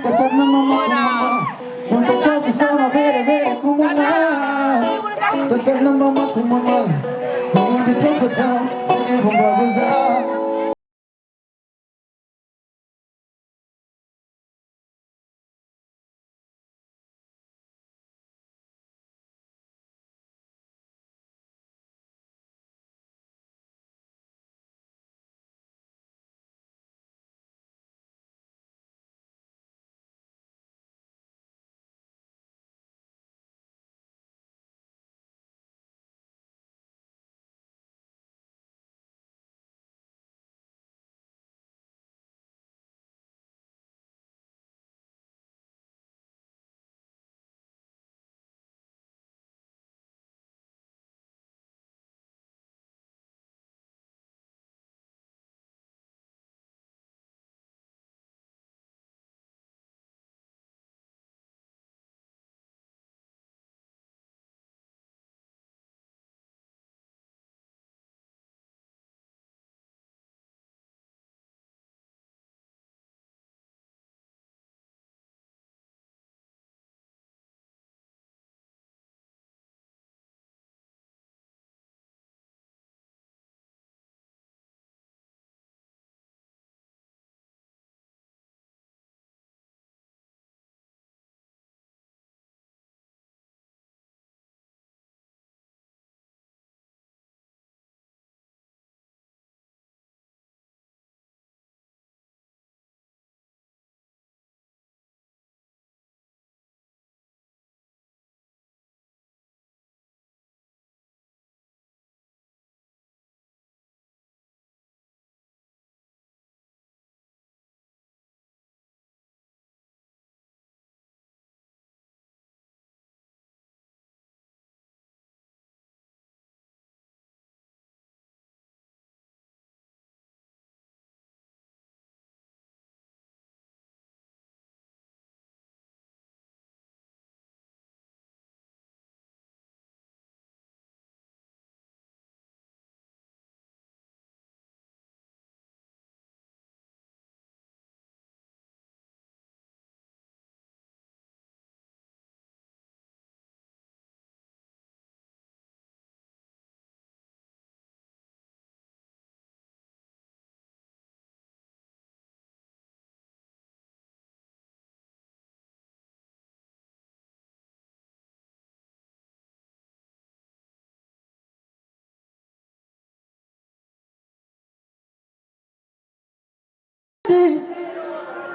Dasarna mama kumama. Unta chafi sama vere vere kumama. Dasarna mama kumama. Undi toto town. Sige vumbaguza.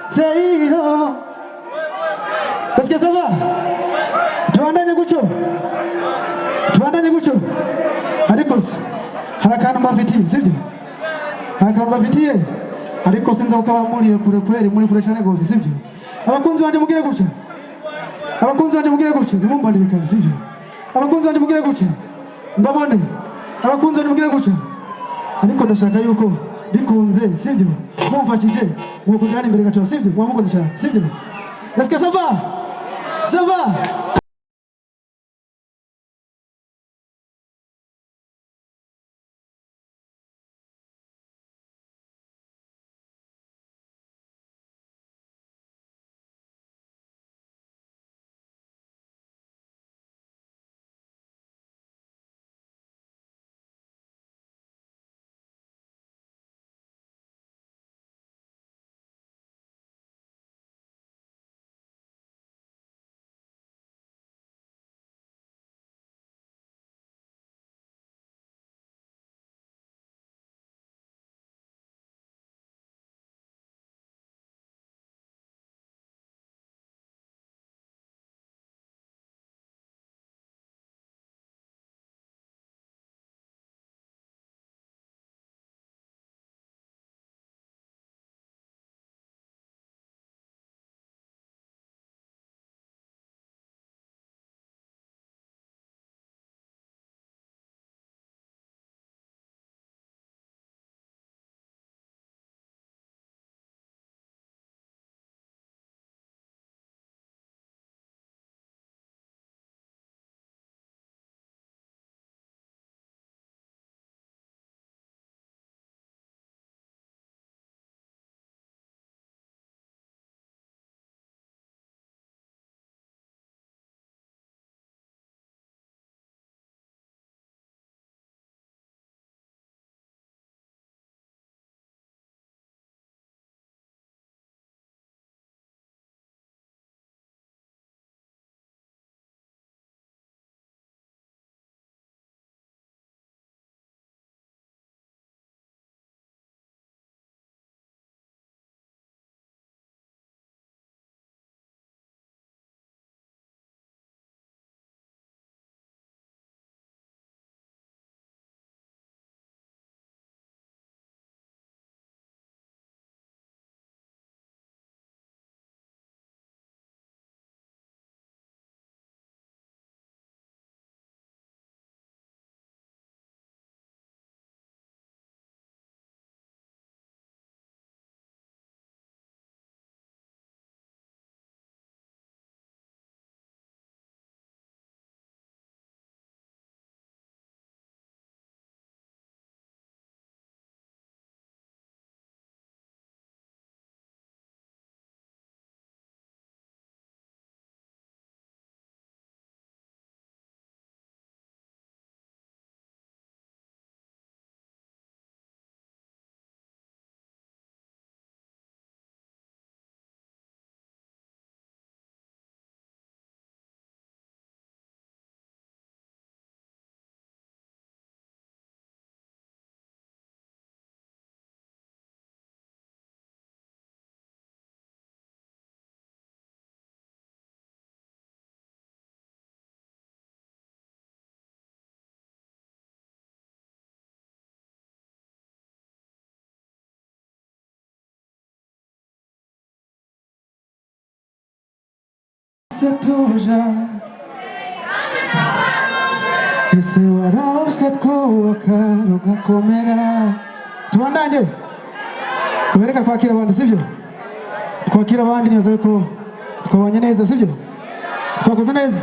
Zero. Est-ce que ça va? Tuandanye gucho. Tuandanye gucho. Arikos. Harakana mafiti, sivyo? Harakana mafiti. Ariko sinza ukabamuriye kure kweri muri kure cyane gose, sivyo? Abakunzi banje mugire gucha. Abakunzi banje mugire gucha. Nimumbalire kandi, sivyo? Abakunzi banje mugire gucha. Mbabone. Abakunzi banje mugire gucha. Ariko ndashaka yuko bikunze, sivyo? Mumfashije mukundana imbere gato, sivyo? Mwamukoze cyane, sivyo? Est-ce que ça va? Ça va? warose tuja ese warose twubaka rugakomera. Tubandanye ubereka kwakira abandi sibyo? Twakira abandi neza ko twabanye neza sibyo? Twakoze neza.